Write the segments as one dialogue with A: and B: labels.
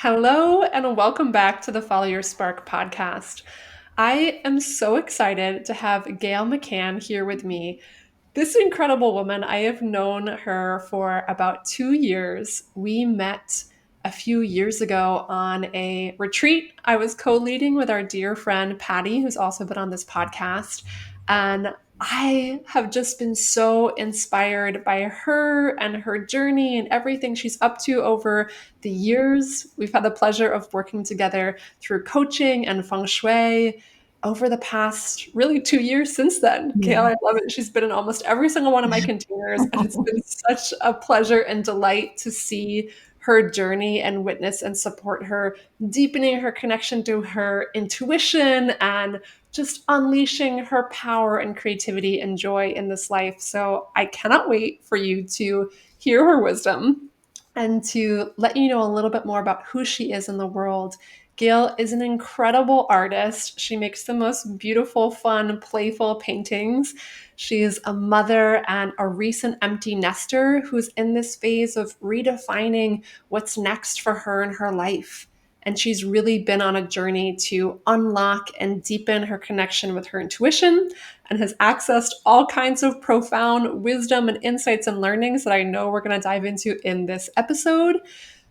A: Hello, and welcome back to the Follow Your Spark podcast. I am so excited to have Gail McCann here with me. This incredible woman, I have known her for about 2 years. We met a few years ago on a retreat I was co leading with our dear friend Patty, who's also been on this podcast. And I have just been so inspired by her and her journey and everything she's up to over the years. We've had the pleasure of working together through coaching and feng shui over the past really 2 years since then. Gail,
B: Yeah.
A: I love it. She's been in almost every single one of my containers, and it's been such a pleasure and delight to see her journey and witness and support her, deepening her connection to her intuition and just unleashing her power and creativity and joy in this life. So I cannot wait for you to hear her wisdom and to let you know a little bit more about who she is in the world. Gail is an incredible artist. She makes the most beautiful, fun, playful paintings. She is a mother and a recent empty nester who's in this phase of redefining what's next for her in her life. And she's really been on a journey to unlock and deepen her connection with her intuition and has accessed all kinds of profound wisdom and insights and learnings that I know we're going to dive into in this episode.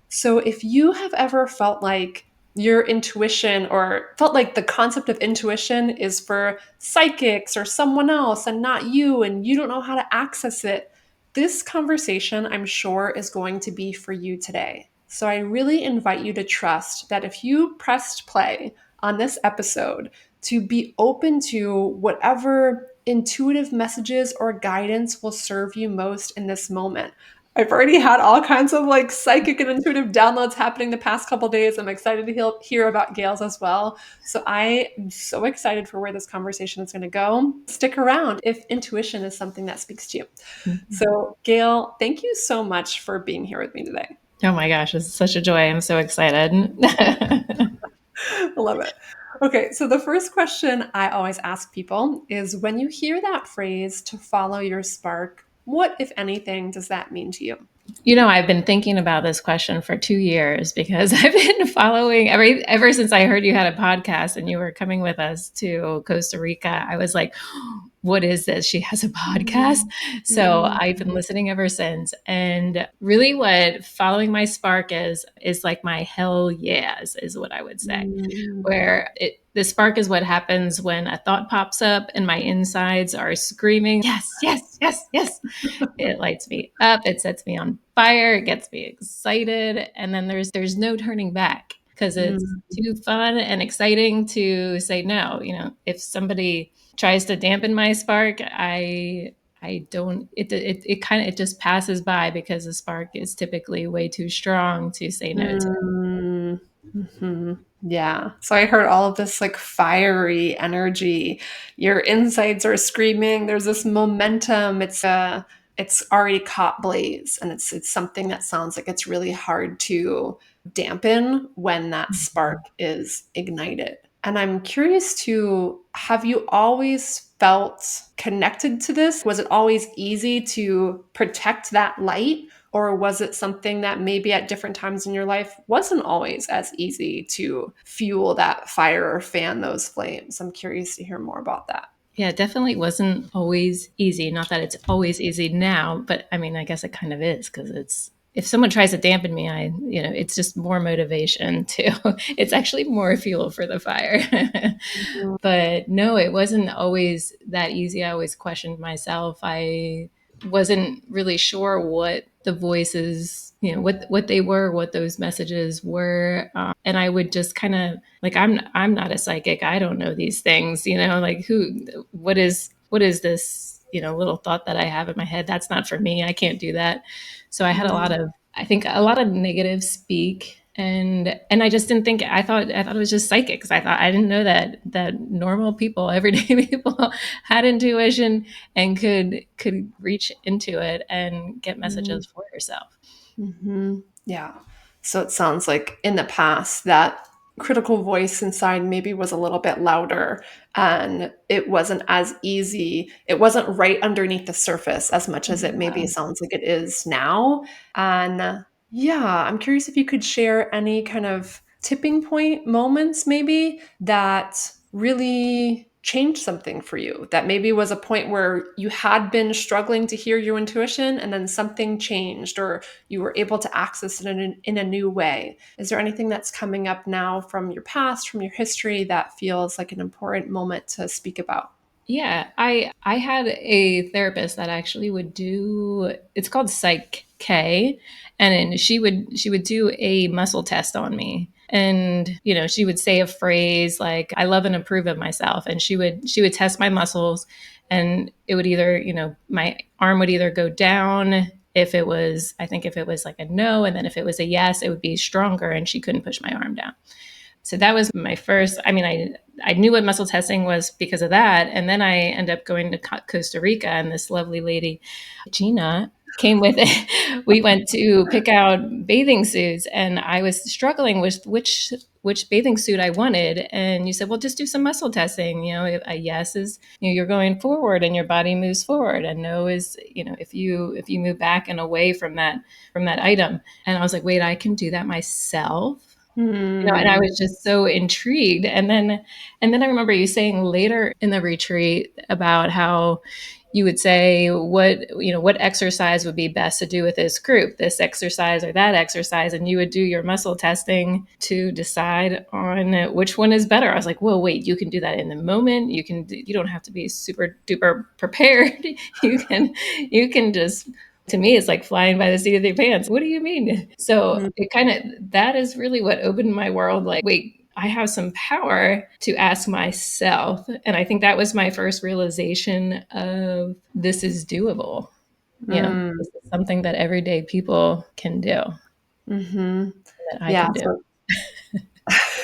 A: So if you have ever felt like your intuition or felt like the concept of intuition is for psychics or someone else and not you, and you don't know how to access it, this conversation, I'm sure, is going to be for you today. So I really invite you to trust that if you pressed play on this episode, to be open to whatever intuitive messages or guidance will serve you most in this moment. I've already had all kinds of like psychic and intuitive downloads happening the past couple days. I'm excited to hear about Gail's as well. So I am so excited for where this conversation is going to go. Stick around if intuition is something that speaks to you.
B: Mhm.
A: So Gail, thank you so much for being here with me today.
B: Oh my gosh, it's such a joy. I'm so excited.
A: I love it. Okay, so the first question I always ask people is when you hear that phrase to follow your spark, what, if anything, does that mean to you?
B: I've been thinking about this question for 2 years because I've been following ever since I heard you had a podcast and you were coming with us to Costa Rica. I was like, what is this? She has a podcast. So
A: Mm,
B: I've been listening ever since. And really what following my spark is like my hell yes, is what I would say.
A: mm,
B: The spark is what happens when a thought pops up and my insides are screaming, yes, yes, yes, yes. It lights me up, it sets me on fire, it gets me excited, and then there's no turning back because it's
A: mm,
B: too fun and exciting to say no. If somebody tries to dampen my spark, I don't it kind of it just passes by because the spark is typically way too strong to say no to.
A: mm, mhm. Yeah. So I heard all of this like fiery energy. Your insides are screaming. There's this momentum. It's already caught blaze, and it's something that sounds like it's really hard to dampen when that spark is ignited. And I'm curious to, have you always felt connected to this? Was it always easy to protect that light? Or was it something that maybe at different times in your life wasn't always as easy to fuel that fire or fan those flames? I'm curious to hear more about that.
B: Yeah, it definitely wasn't always easy. Not that it's always easy now, but I mean, I guess it kind of is because it's if someone tries to dampen me, it's just more motivation to, it's actually more fuel for the fire. But no, it wasn't always that easy. I always questioned myself. I wasn't really sure what the voices, what they were, what those messages were, and I would just kind of like, I'm not a psychic. I don't know these things. Like what is this? Little thought that I have in my head. That's not for me. I can't do that. So I had I think a lot of negative speak, and I just didn't think. I thought it was just psychic because I didn't know that normal people, everyday people, had intuition and could reach into it and get messages for yourself.
A: Mm-hmm. Yeah. So it sounds like in the past that critical voice inside maybe was a little bit louder and it wasn't as easy. It wasn't right underneath the surface as much as it maybe sounds like it is now. And Yeah, I'm curious if you could share any kind of tipping point moments, maybe, that really changed something for you. That maybe was a point where you had been struggling to hear your intuition and then something changed, or you were able to access it in a new way. Is there anything that's coming up now from your past, from your history, that feels like an important moment to speak about?
B: Yeah, I had a therapist that actually would do, it's called Psych K, and then she would do a muscle test on me. And she would say a phrase like I love and approve of myself, and she would test my muscles, and it would either, my arm would either go down if it was, I think if it was like a no, and then if it was a yes, it would be stronger and she couldn't push my arm down. So that was my first. I mean, I knew what muscle testing was because of that, and then I ended up going to Costa Rica, and this lovely lady, Gina, came with it. We went to pick out bathing suits, and I was struggling with which bathing suit I wanted. And you said, well, just do some muscle testing. A yes is, you're going forward and your body moves forward, and no is, if you move back and away from that item. And I was like, wait, I can do that myself. And I
A: Hmm.
B: was just so intrigued. And then I remember you saying later in the retreat about how you would say what exercise would be best to do with this group, this exercise or that exercise, and you would do your muscle testing to decide on which one is better. I was like, whoa, wait, you can do that in the moment. You don't have to be super duper prepared. You can just, to me, it's like flying by the seat of your pants. What do you mean? So it kind of, that is really what opened my world. Like, wait, I have some power to ask myself. And I think that was my first realization of this is doable.
A: Mm.
B: This is something that everyday people can do,
A: Hmm.
B: that I
A: Yeah.
B: can do.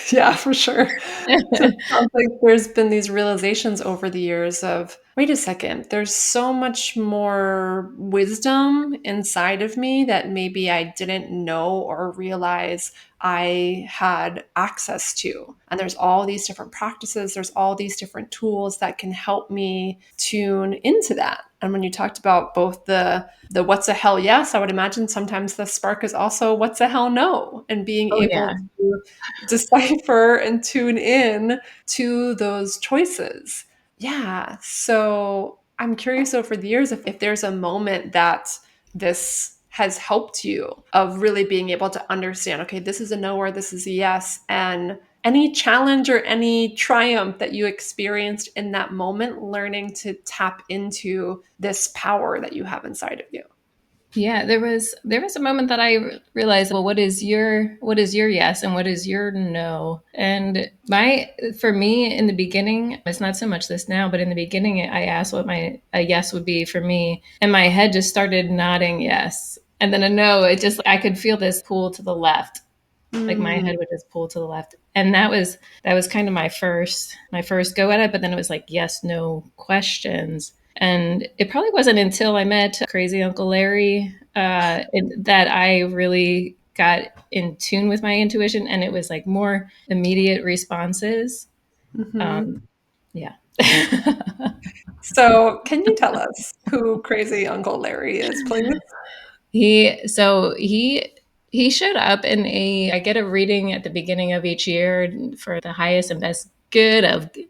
A: So yeah, for sure. So it sounds like there's been these realizations over the years of, wait a second, there's so much more wisdom inside of me that maybe I didn't know or realize I had access to. And there's all these different practices, there's all these different tools that can help me tune into that. And when you talked about both the what's a hell yes, I would imagine sometimes the spark is also what's a hell no, and being
B: Oh,
A: able
B: yeah.
A: to decipher and tune in to those choices. Yeah. So I'm curious over the years if there's a moment that this has helped you of really being able to understand, okay, this is a no or this is a yes. And any challenge or any triumph that you experienced in that moment, learning to tap into this power that you have inside of you.
B: Yeah, there was a moment that I realized, well, what is your yes and what is your no? And my for me in the beginning, it's not so much this now, but in the beginning I asked what my a yes would be for me, and my head just started nodding yes. And then a no, it just, I could feel this pull to the left. Like my
A: Mm,
B: head would just pull to the left. And that was kind of my first go at it, but then it was like yes, no questions. And it probably wasn't until I met Crazy Uncle Larry that I really got in tune with my intuition, and it was like more immediate responses.
A: mhm.
B: Um, yeah.
A: So, can you tell us who Crazy Uncle Larry is, please?
B: He showed up in a, I get a reading at the beginning of each year for the highest and best good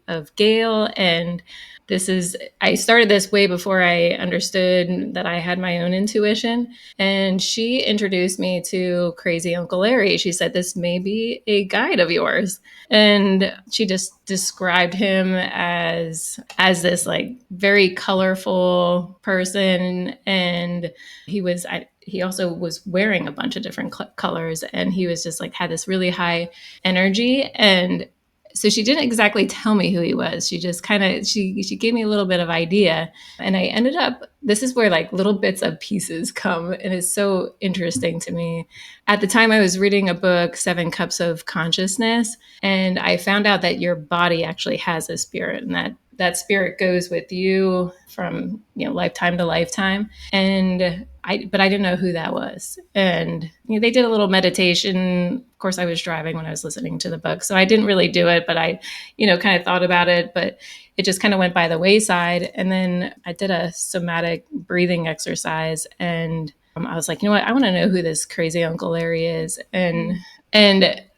B: of Gail. And this is, I started this way before I understood that I had my own intuition. And she introduced me to Crazy Uncle Larry. She said, this may be a guide of yours. And she just described him as this like very colorful person. And he also was wearing a bunch of different colors, and he was just like had this really high energy. And so she didn't exactly tell me who he was. She just kind of, she gave me a little bit of idea. And I ended up, this is where like little bits of pieces come, and it's so interesting to me. At the time I was reading a book, Seven Cups of Consciousness, and I found out that your body actually has a spirit, and that spirit goes with you from lifetime to lifetime. And but I didn't know who that was. And they did a little meditation. Of course, I was driving when I was listening to the book, so I didn't really do it, but I kind of thought about it, but it just kind of went by the wayside. And then I did a somatic breathing exercise, and I was like, you know what? I want to know who this crazy Uncle Larry is. And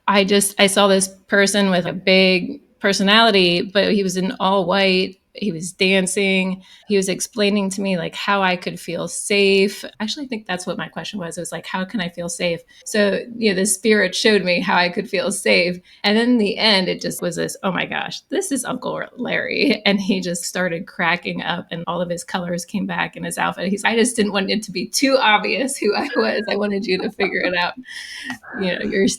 B: I saw this person with a big personality, but he was in all white. He was dancing. He was explaining to me like how I could feel safe. Actually, I think that's what my question was. It was like, how can I feel safe? So, the spirit showed me how I could feel safe. And then in the end, it just was this, oh my gosh, this is Uncle Larry. And he just started cracking up and all of his colors came back in his outfit. I just didn't want it to be too obvious who I was. I wanted you to figure it out,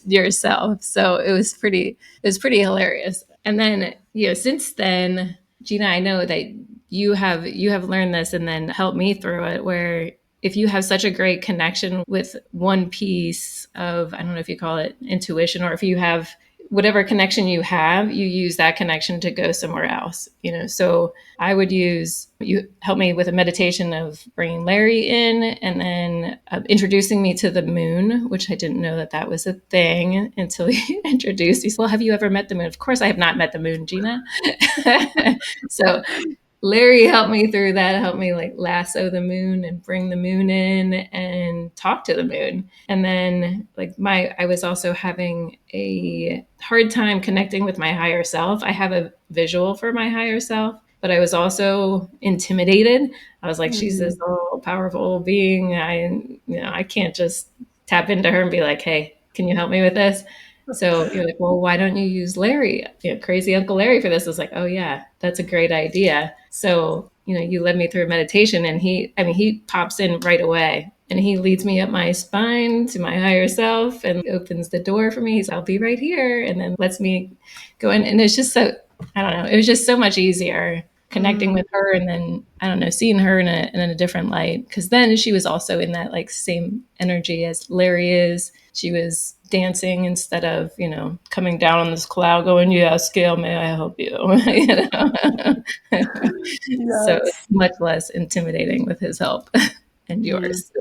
B: yourself. So it was pretty hilarious. And then, since then, Gina, I know that you have learned this and then helped me through it, where if you have such a great connection with one piece of, I don't know if you call it intuition, or if you have whatever connection you have, you use that connection to go somewhere else. So I would use, you help me with a meditation of bringing Larry in, and then introducing me to the moon, which I didn't know that that was a thing until you introduced me. Well, have you ever met the moon? Of course I have not met the moon, Gina. So Larry helped me through that, helped me like lasso the moon and bring the moon in and talk to the moon. And then I was also having a hard time connecting with my higher self. I have a visual for my higher self, but I was also intimidated. I was like, she's this all powerful being. I can't just tap into her and be like, hey, can you help me with this? So you're like, well, why don't you use Larry, crazy Uncle Larry for this? I was like, oh yeah, that's a great idea. So, you led me through meditation, and he pops in right away, and he leads me up my spine to my higher self and opens the door for me. He's, I'll be right here. And then lets me go in. And it's just so, I don't know, it was just so much easier connecting with her, and then I don't know, seeing her in a different light, because then she was also in that like same energy as Larry is. She was dancing instead of coming down on this cloud going, yeah, Scale, may I help you? So it's
A: Yes.
B: much less intimidating with his help and
A: Mm.
B: yours.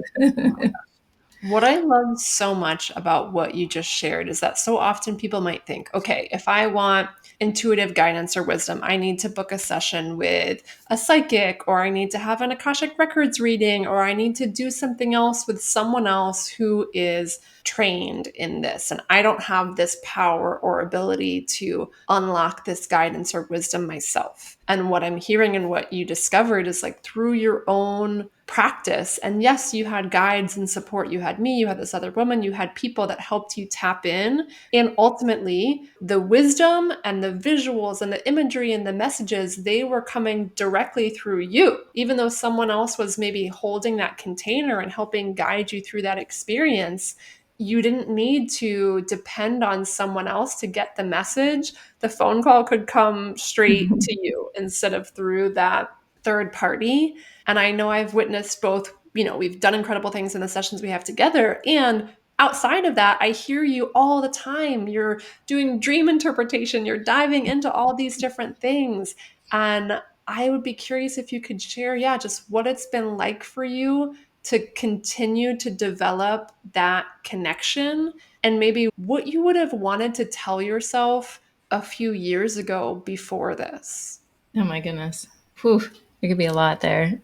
A: What I love so much about what you just shared is that so often people might think, okay, if I want intuitive guidance or wisdom, I need to book a session with a psychic, or I need to have an Akashic Records reading, or I need to do something else with someone else who is trained in this. And I don't have this power or ability to unlock this guidance or wisdom myself. And what I'm hearing and what you discovered is like through your own practice. And yes, you had guides and support. You had me, you had this other woman, you had people that helped you tap in. And ultimately, the wisdom and the visuals and the imagery and the messages, they were coming directly through you. Even though someone else was maybe holding that container and helping guide you through that experience, you didn't need to depend on someone else to get the message. The phone call could come straight to you instead of through that third party. And I know I've witnessed both, we've done incredible things in the sessions we have together. And outside of that, I hear you all the time. You're doing dream interpretation, you're diving into all these different things. And I would be curious if you could share, yeah, just what it's been like for you to continue to develop that connection, and maybe what you would have wanted to tell yourself a few years ago before this.
B: Oh my goodness. Whew, there could be a lot there.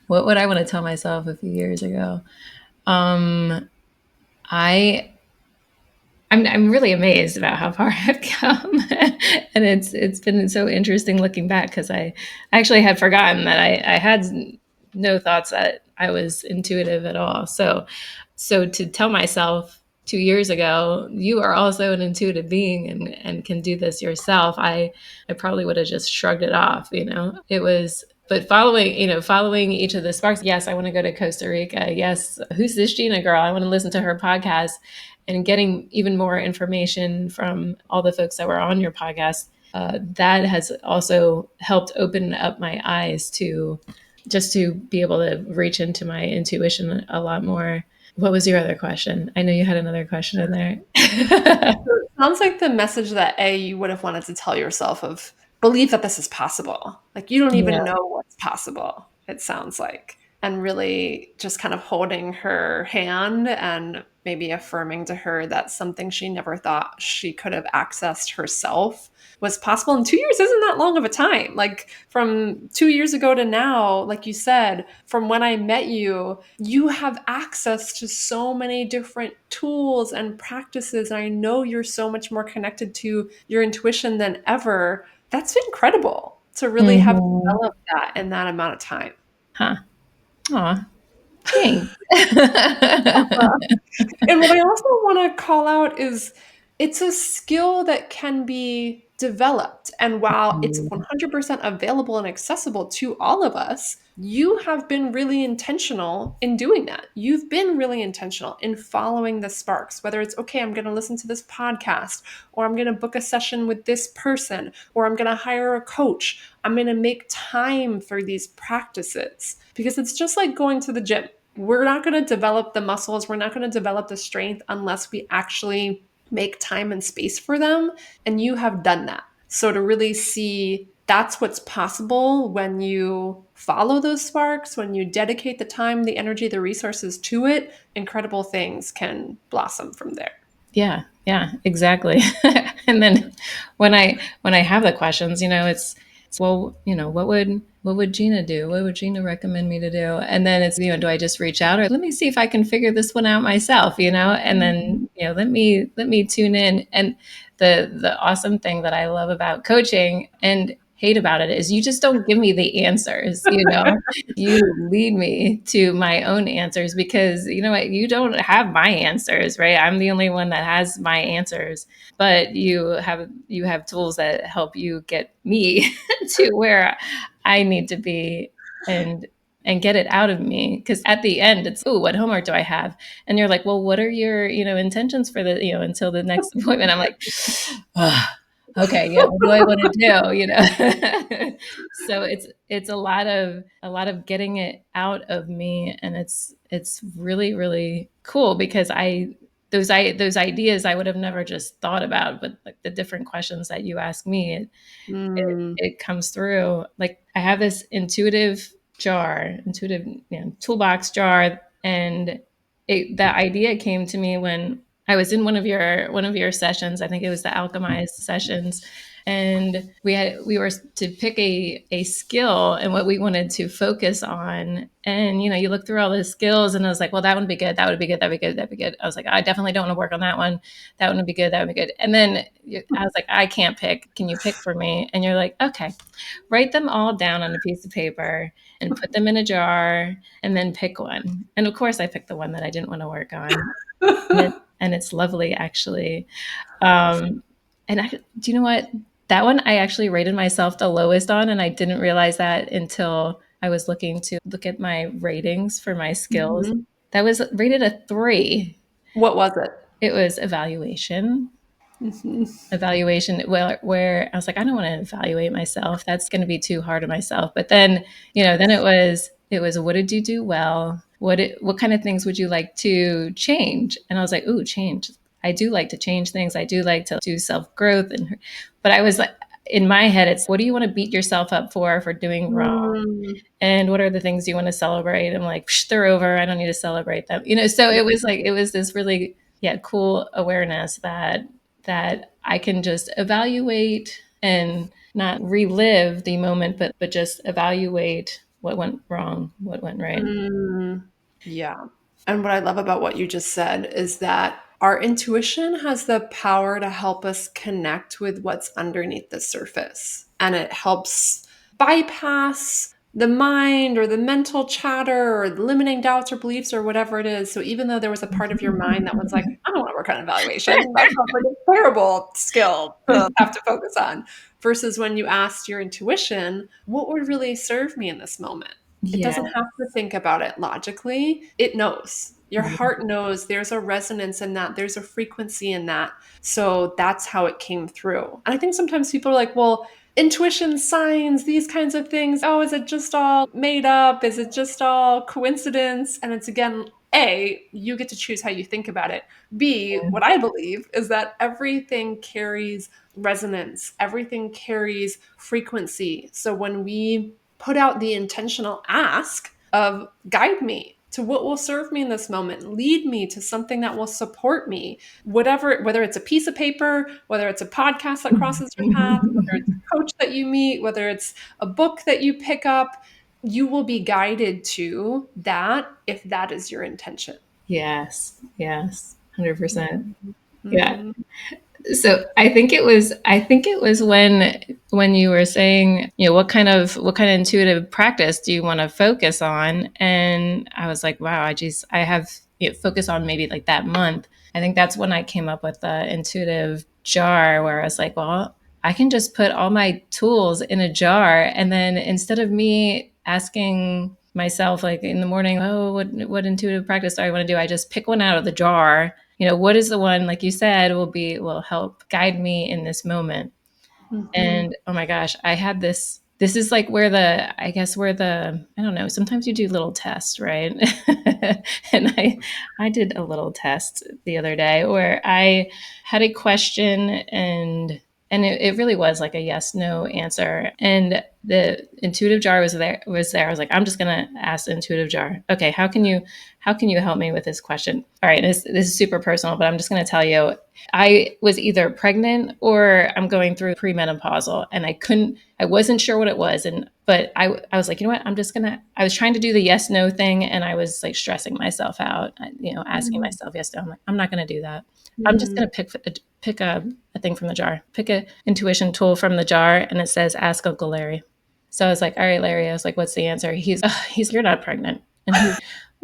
B: What would I want to tell myself a few years ago? Um, I I'm really amazed about how far I've come, and it's been so interesting looking back, because I actually had forgotten that I had no thoughts that I was intuitive at all. So to tell myself 2 years ago, you are also an intuitive being and can do this yourself, I probably would have just shrugged it off. It was. But following each of the sparks, yes, I want to go to Costa Rica. Yes, who's this Gina girl? I want to listen to her podcast, and getting even more information from all the folks that were on your podcast. That has also helped open up my eyes to just to be able to reach into my intuition a lot more. What was your other question? I know you had another question in there.
A: So it sounds like the message that you would have wanted to tell yourself of believe that this is possible. Like you don't even
B: Yeah.
A: know what's possible, it sounds like. and really just kind of holding her hand and maybe affirming to her that something she never thought she could have accessed herself was possible. And 2 years isn't that long of a time. Like from 2 years ago to now, like you said, from when I met you, you have access to so many different tools and practices. And I know you're so much more connected to your intuition than ever. That's incredible to really have
B: Mhm.
A: developed that in that amount of time.
B: Huh. Aw, thanks.
A: And what I also want to call out is it's a skill that can be developed. And while it's
B: Mm.
A: 100% available and accessible to all of us, you have been really intentional in doing that. You've been really intentional in following the sparks, whether it's, okay, I'm going to listen to this podcast, or I'm going to book a session with this person, or I'm going to hire a coach. I'm going to make time for these practices because it's just like going to the gym. We're not going to develop the muscles, we're not going to develop the strength unless we actually make time and space for them. And you have done that. So to really see that's what's possible when you follow those sparks, when you dedicate the time, the energy, the resources to it, incredible things can blossom from there.
B: Yeah, yeah, exactly. And then when I have the questions, it's well, what would Gina do? What would Gina recommend me to do? And then it's, do I just reach out, or let me see if I can figure this one out myself, and then, let me tune in. And the awesome thing that I love about coaching and hate about it is you just don't give me the answers. You lead me to my own answers, because you know what, you don't have my answers, right? I'm the only one that has my answers, but you have tools that help you get me to where I need to be, and get it out of me. Because at the end, it's, oh, what homework do I have? And you're like, well, what are your intentions for the until the next appointment? I'm like, oh, okay, yeah, what do I want to do? So it's a lot of getting it out of me, and it's really, really cool, because those ideas I would have never just thought about, but like the different questions that you ask me,
A: Mm.
B: it comes through. Like, I have this intuitive toolbox jar, and that idea came to me when I was in one of your sessions. I think it was the alchemized sessions, and we were to pick a skill and what we wanted to focus on. And you look through all the skills, and I was like, well, that would be good, that would be good, that would be good, that'd be good. I was like, I definitely don't want to work on that one. That one would be good, that would be good. And then I was like, I can't pick. Can you pick for me? And you're like, okay, write them all down on a piece of paper and put them in a jar, and then pick one. And of course, I picked the one that I didn't want to work on, and it's lovely, actually. Um, and do you know what? That one I actually rated myself the lowest on, and I didn't realize that until I was looking to look at my ratings for my skills.
A: Mhm.
B: That was rated a 3.
A: What was it?
B: It was evaluation.
A: Mhm.
B: Evaluation, where I was like, I don't want to evaluate myself. That's going to be too hard on myself. But then, then it was what did you do well? What kind of things would you like to change? And I was like, ooh, change. I do like to change things. I do like to do self growth. But I was like, in my head, it's, what do you want to beat yourself up for doing wrong?
A: Mm.
B: And what are the things you want to celebrate? I'm like, psh, they're over. I don't need to celebrate them. So it was like, it was this really, yeah, cool awareness that I can just evaluate and not relive the moment, but just evaluate what went wrong, what went right.
A: Mm. Yeah. And what I love about what you just said is that our intuition has the power to help us connect with what's underneath the surface. And it helps bypass the mind or the mental chatter or the limiting doubts or beliefs or whatever it is. So even though there was a part of your mind that was like, I don't want to work on evaluation, that sounds like a terrible skill to have to focus on. Versus when you asked your intuition, what would really serve me in this moment? It
B: Yeah.
A: doesn't have to think about it logically. It knows. Your heart knows there's a resonance in that, there's a frequency in that. So that's how it came through. And I think sometimes people are like, well, intuition, signs, these kinds of things. Oh, is it just all made up? Is it just all coincidence? And it's again, A, you get to choose how you think about it. B, what I believe is that everything carries resonance, everything carries frequency. So when we put out the intentional ask of guide me to what will serve me in this moment, lead me to something that will support me, whatever, whether it's a piece of paper, whether it's a podcast that crosses your path, whether it's a coach that you meet, whether it's a book that you pick up, you will be guided to that if that is your intention.
B: Yes, yes, 100%. Yeah.
A: Mhm.
B: So I think it was when you were saying, what kind of intuitive practice do you want to focus on? And I was like, wow, I have focus on maybe like that month. I think that's when I came up with the intuitive jar where I was like, well, I can just put all my tools in a jar, and then instead of me asking myself like in the morning, oh, what intuitive practice do I want to do? I just pick one out of the jar. What is the one, like you said, will help guide me in this moment.
A: Mhm.
B: And oh my gosh, I had this is like where the I guess where the I don't know, sometimes you do little tests, right? And I did a little test the other day where I had a question, and it really was like a yes no answer, and the intuitive jar was there. I was like, I'm just gonna ask the intuitive jar, okay, how can you help me with this question? All right, this is super personal, but I'm just gonna tell you, I was either pregnant or I'm going through premenopausal, and I wasn't sure what it was. But I was like, you know what? I was trying to do the yes, no thing, and I was like stressing myself out, asking
A: Mhm.
B: myself yes, no. I'm like, I'm not going to do that. I'm just
A: Mhm.
B: going to pick a thing from the jar, pick a intuition tool from the jar, and it says, ask Uncle Larry. So I was like, all right, Larry. I was like, what's the answer? You're not pregnant.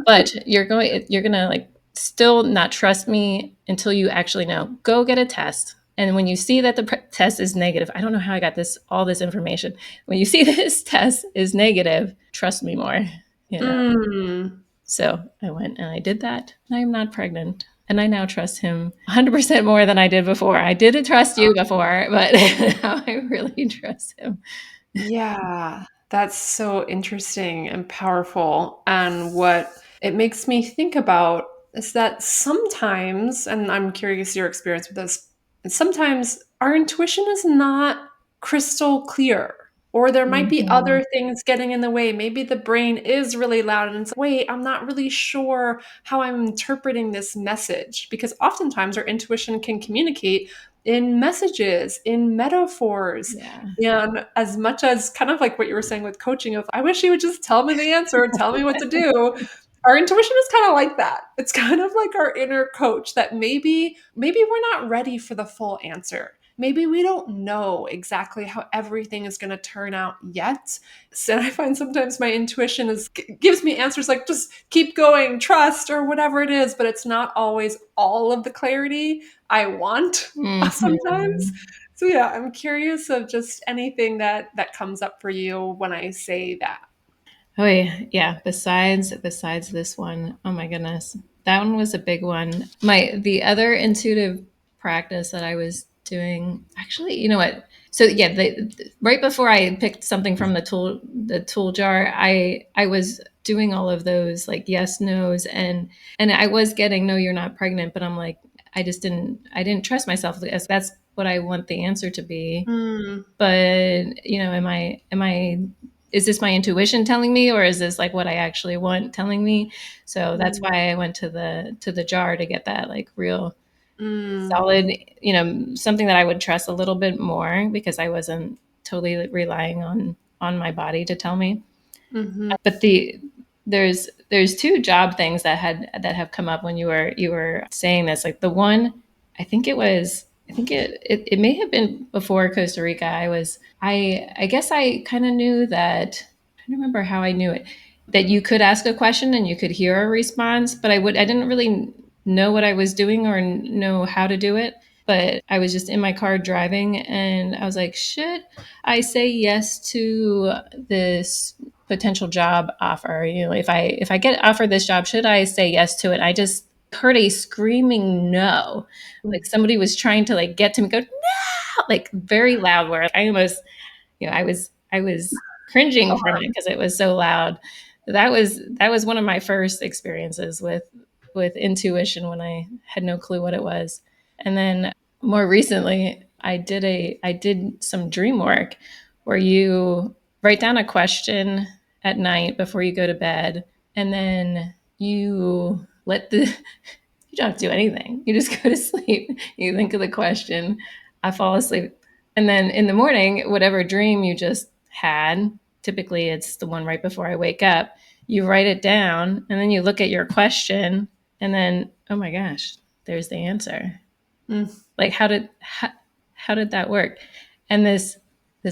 B: But you're gonna like still not trust me until you actually know. Go get a test. And when you see that the test is negative, I don't know how I got all this information. When you see this test is negative, trust me more. You know.
A: Mm.
B: So I went and I did that. I am not pregnant. And I now trust him 100% more than I did before. I did trust you before, but now I really trust him.
A: Yeah, that's so interesting and powerful. And what it makes me think about is that sometimes, and I'm curious your experience with this, sometimes our intuition is not crystal clear. Or there might be
B: Mhm.
A: other things getting in the way. Maybe the brain is really loud and it's like, wait, I'm not really sure how I'm interpreting this message. Because oftentimes our intuition can communicate in messages, in metaphors,
B: Yeah.
A: and as much as kind of like what you were saying with coaching of, I wish you would just tell me the answer and tell me what to do. Our intuition is kind of like that. It's kind of like our inner coach that maybe we're not ready for the full answer. Maybe we don't know exactly how everything is going to turn out yet. So I find sometimes my intuition gives me answers like just keep going, trust or whatever it is, but it's not always all of the clarity I want sometimes.
B: Mhm.
A: So yeah, I'm curious of just anything that comes up for you when I say that.
B: Oh yeah. Besides this one, oh my goodness, that one was a big one. The other intuitive practice that I was doing, actually, you know what? So yeah, right before I picked something from the tool jar, I was doing all of those like yes nos, and I was getting no, you're not pregnant, but I'm like, I didn't trust myself as that's what I want the answer to be.
A: Mm,
B: But am I is this my intuition telling me, or is this like what I actually want telling me? So that's
A: mm,
B: why I went to the jar to get that like real
A: mm,
B: solid, something that I would trust a little bit more, because I wasn't totally relying on my body to tell me.
A: mhm,
B: But there's two job things that have come up when you were saying this. Like the one, I think it may have been before Costa Rica. I guess I kind of knew that. I don't remember how I knew it. That you could ask a question and you could hear a response, but I didn't really know what I was doing or know how to do it. But I was just in my car driving, and I was like, should I say yes to this potential job offer? If I get offered this job, should I say yes to it? I just heard a screaming no, like somebody was trying to like get to me, go no, like very loud, where I almost, I was cringing from it because it was so loud. That was one of my first experiences with intuition, when I had no clue what it was. And then more recently, I did some dream work where you write down a question, at night before you go to bed, and then you let the you don't have to do anything. You just go to sleep. You think of the question. I fall asleep. And then in the morning, whatever dream you just had, typically it's the one right before I wake up, you write it down and then you look at your question and then, oh my gosh, there's the answer.
A: Mm.
B: Like how did that work? And this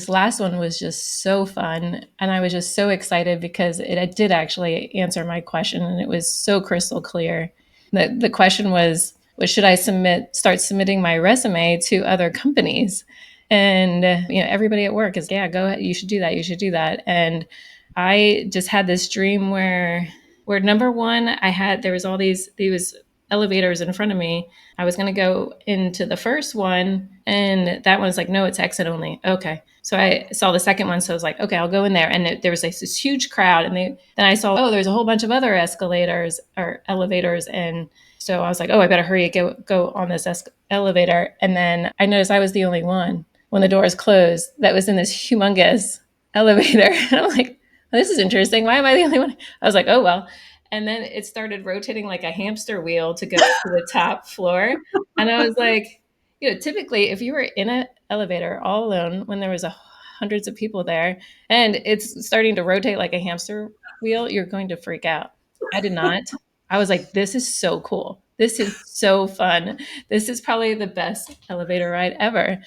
B: last one was just so fun and I was just so excited because it did actually answer my question and it was so crystal clear. The question was should I start submitting my resume to other companies? And everybody at work is, yeah, go ahead, you should do that, you should do that. And I just had this dream where number one, there was all these elevators in front of me. I was going to go into the first one, and that one's like, no, it's exit only. Okay. So I saw the second one. So I was like, okay, I'll go in there. And there was like this huge crowd. And then I saw, oh, there's a whole bunch of other escalators or elevators. And so I was like, oh, I better hurry, go on this elevator. And then I noticed I was the only one when the doors closed that was in this humongous elevator. And I'm like, oh, this is interesting. Why am I the only one? I was like, oh, well. And then it started rotating like a hamster wheel to go to the top floor. And I was like, typically if you were in an elevator all alone when there was hundreds of people there and it's starting to rotate like a hamster wheel, you're going to freak out. I did not. I was like, this is so cool. This is so fun. This is probably the best elevator ride ever.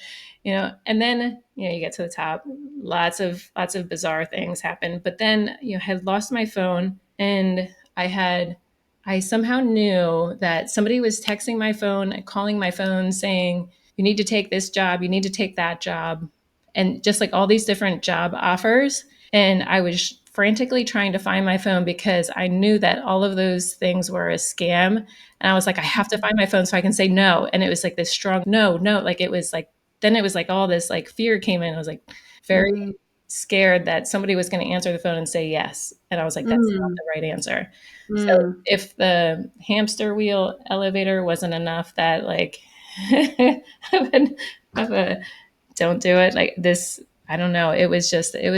B: And then you get to the top, lots of bizarre things happen. But then I had lost my phone and I somehow knew that somebody was texting my phone, calling my phone saying, you need to take this job, you need to take that job, and just like all these different job offers. And I was frantically trying to find my phone because I knew that all of those things were a scam. And I was like, I have to find my phone so I can say no. And it was like this strong no, no. Like it was like, then it was like all this like fear came in. I was like very
A: Mm.
B: scared that somebody was going to answer the phone and say yes. And I was like, that's not
A: Mm.
B: the right answer. So
A: Mm.
B: if the hamster wheel elevator wasn't enough, that like of a don't do it like this. I don't know. It was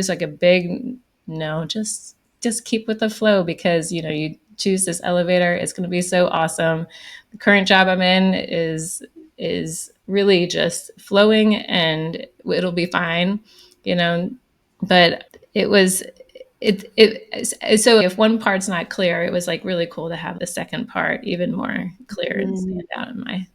B: like a big no, just keep with the flow because you choose this elevator. It's going to be so awesome. The current job I'm in is really just flowing and it'll be fine, you know, but it was so if one part's not clear, it was like really cool to have the second part even more clear and
A: Mm.
B: stand out in my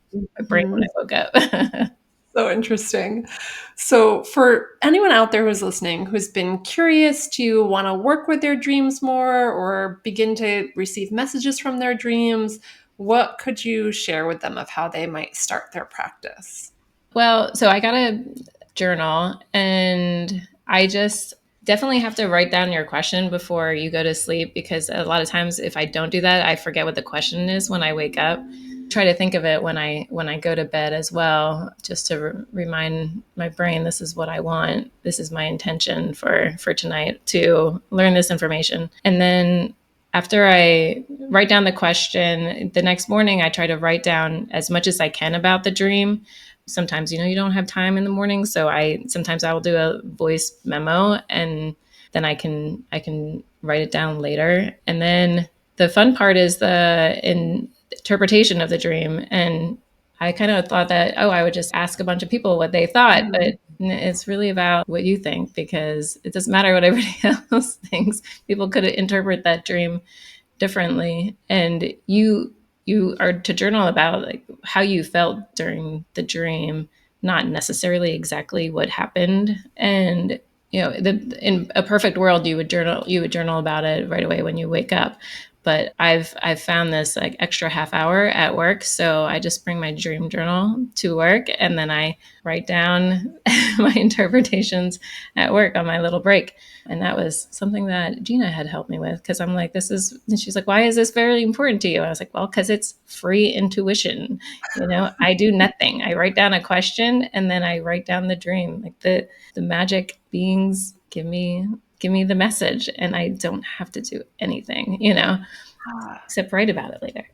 B: brain when
A: Mhm.
B: I woke up.
A: So interesting. So, for anyone out there who's listening who's been curious to want to work with their dreams more or begin to receive messages from their dreams, what could you share with them of how they might start their practice?
B: Well, so I got a journal and I just definitely have to write down your question before you go to sleep because a lot of times if I don't do that, I forget what the question is when I wake up. Try to think of it when I go to bed as well, just to remind my brain this is what I want. This is my intention for tonight to learn this information. And then after I write down the question, the next morning I try to write down as much as I can about the dream. Sometimes you don't have time in the morning, so I will do a voice memo and then I can write it down later. And then the fun part is the interpretation of the dream. And I kind of thought that, oh, I would just ask a bunch of people what they thought,
A: Mhm.
B: but it's really about what you think because it doesn't matter what everybody else thinks. People could interpret that dream differently, and you are to journal about like how you felt during the dream, not necessarily exactly what happened. And in a perfect world you would journal about it right away when you wake up, but I've found this like extra half hour at work, so I just bring my dream journal to work and then I write down my interpretations at work on my little break. And that was something that Gina had helped me with because I'm like, and she's like, why is this very important to you? I was like, well, because it's free intuition. I do nothing. I write down a question and then I write down the dream. Like the magic beings give me the message and I don't have to do anything,
A: Ah.
B: except write about it later.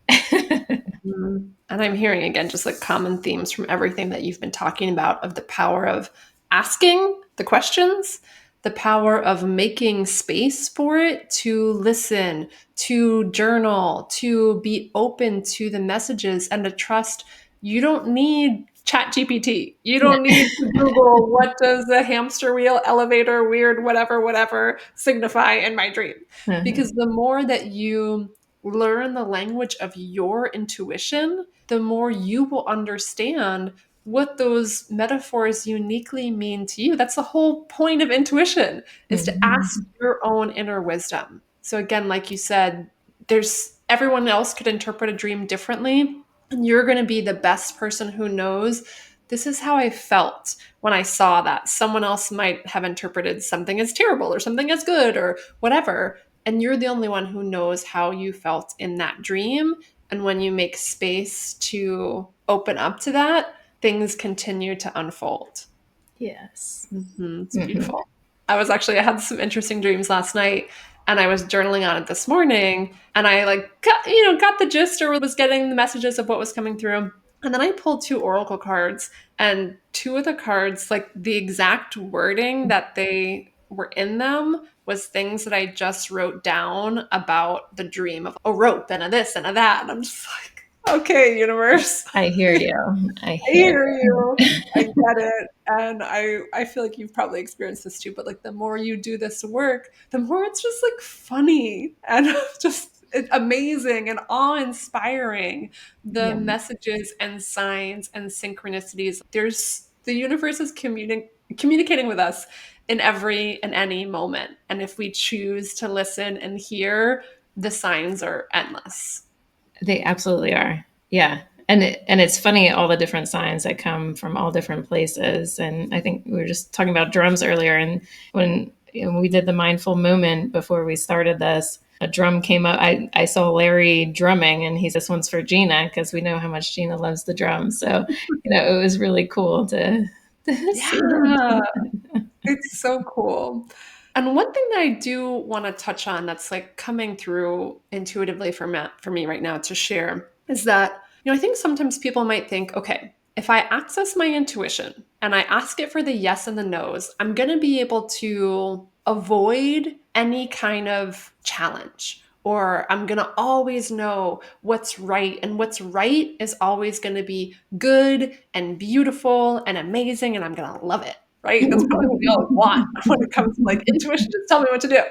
A: Mhm. And I'm hearing again just like common themes from everything that you've been talking about of the power of asking the questions the power of making space for it to listen, to journal, to be open to the messages, and to trust you don't need chat GPT. You
B: Yeah.
A: don't need to Google what does the hamster wheel elevator weird whatever signify in my dream.
B: Uh-huh.
A: Because the more that you learn the language of your intuition, the more you will understand what those metaphors uniquely mean to you. That's the whole point of intuition, is to ask
B: Mhm.
A: your own inner wisdom. So again, like you said, there's everyone else could interpret a dream differently, and you're going to be the best person who knows this is how I felt when I saw that. Someone else might have interpreted something as terrible or something as good or whatever, and you're the only one who knows how you felt in that dream. And when you make space to open up to that, things continue to unfold.
B: Yes.
A: It's
B: Hmm.
A: beautiful. I had some interesting dreams last night, and I was journaling on it this morning, and I like got the gist or was getting the messages of what was coming through. And then I pulled two oracle cards, and two of the cards, like the exact wording that they were in them was things that I just wrote down about the dream of a rope and a this and a that. And I'm just like, okay, universe.
B: I hear you. I
A: I
B: hear
A: hear
B: you.
A: you. I get it. And I feel like you've probably experienced this too, but like the more you do this work, the more it's just like funny and just amazing and awe-inspiring, the
B: Yeah.
A: messages and signs and synchronicities. There's the universe is communicating with us in every and any moment. And if we choose to listen and hear, the signs are endless.
B: They absolutely are. Yeah. And it's funny all the different signs that come from all different places. And I think we were just talking about drums earlier, and when we did the mindful moment before we started this, a drum came up. I saw Larry drumming, and he said, "This one's for Gina," because we know how much Gina loves the drums. So, it was really cool to see her
A: Yeah.
B: do
A: It's so cool. And one thing that I do want to touch on that's like coming through intuitively for me right now to share is that, I think sometimes people might think, okay, if I access my intuition and I ask it for the yes and the no's, I'm going to be able to avoid any kind of challenge. Or I'm going to always know what's right. And what's right is always going to be good and beautiful and amazing. And I'm going to love it, right? That's probably what we all want when it comes to like intuition. Just tell me what to do.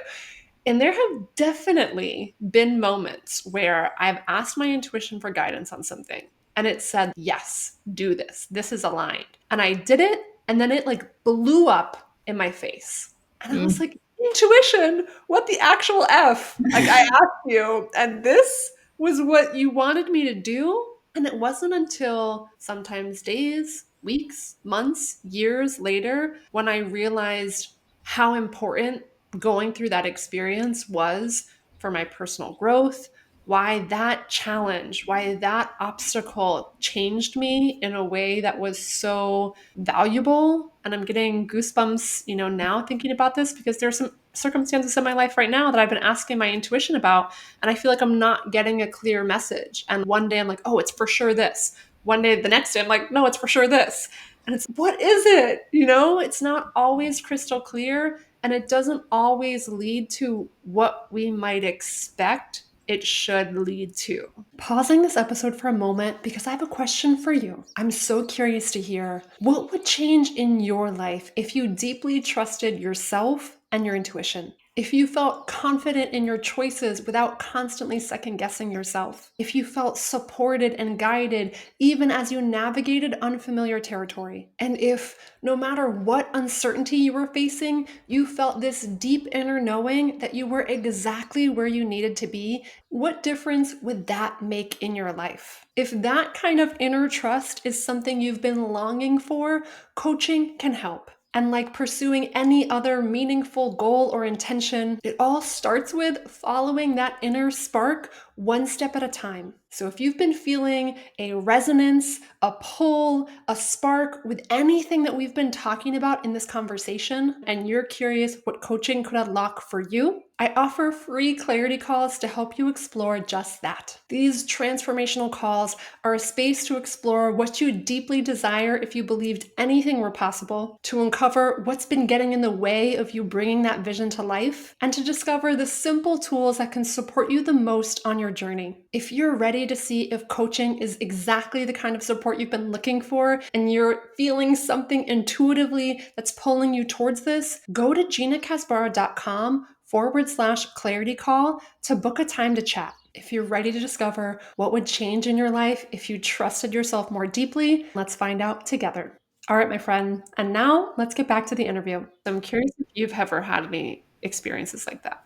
A: And there have definitely been moments where I've asked my intuition for guidance on something and it said, yes, do this. This is aligned. And I did it. And then it like blew up in my face. And I was
B: it.
A: like, intuition, what the actual F? Like I asked you, and this was what you wanted me to do. And it wasn't until sometimes days, weeks, months, years later when I realized how important going through that experience was for my personal growth, why that challenge, why that obstacle changed me in a way that was so valuable. And I'm getting goosebumps, now thinking about this because there's some circumstances in my life right now that I've been asking my intuition about. And I feel like I'm not getting a clear message. And one day I'm like, oh, it's for sure this. One day, the next day, I'm like, no, it's for sure this. And it's, what is it? It's not always crystal clear. And it doesn't always lead to what we might expect it should lead to. Pausing this episode for a moment because I have a question for you. I'm so curious to hear what would change in your life if you deeply trusted yourself and your intuition. If you felt confident in your choices without constantly second guessing yourself. If you felt supported and guided even as you navigated unfamiliar territory. And if, no matter what uncertainty you were facing, you felt this deep inner knowing that you were exactly where you needed to be, what difference would that make in your life? If that kind of inner trust is something you've been longing for, coaching can help. And like pursuing any other meaningful goal or intention, it all starts with following that inner spark one step at a time. So if you've been feeling a resonance, a pull, a spark with anything that we've been talking about in this conversation, and you're curious what coaching could unlock for you, I offer free clarity calls to help you explore just that. These transformational calls are a space to explore what you deeply desire if you believed anything were possible, to uncover what's been getting in the way of you bringing that vision to life, and to discover the simple tools that can support you the most on your journey. If you're ready to see if coaching is exactly the kind of support you've been looking for and you're feeling something intuitively that's pulling you towards this, go to ginacasbara.com/clarity call to book a time to chat. If you're ready to discover what would change in your life if you trusted yourself more deeply, let's find out together. All right, my friend. And now let's get back to the interview. I'm curious if you've ever had any experiences like that.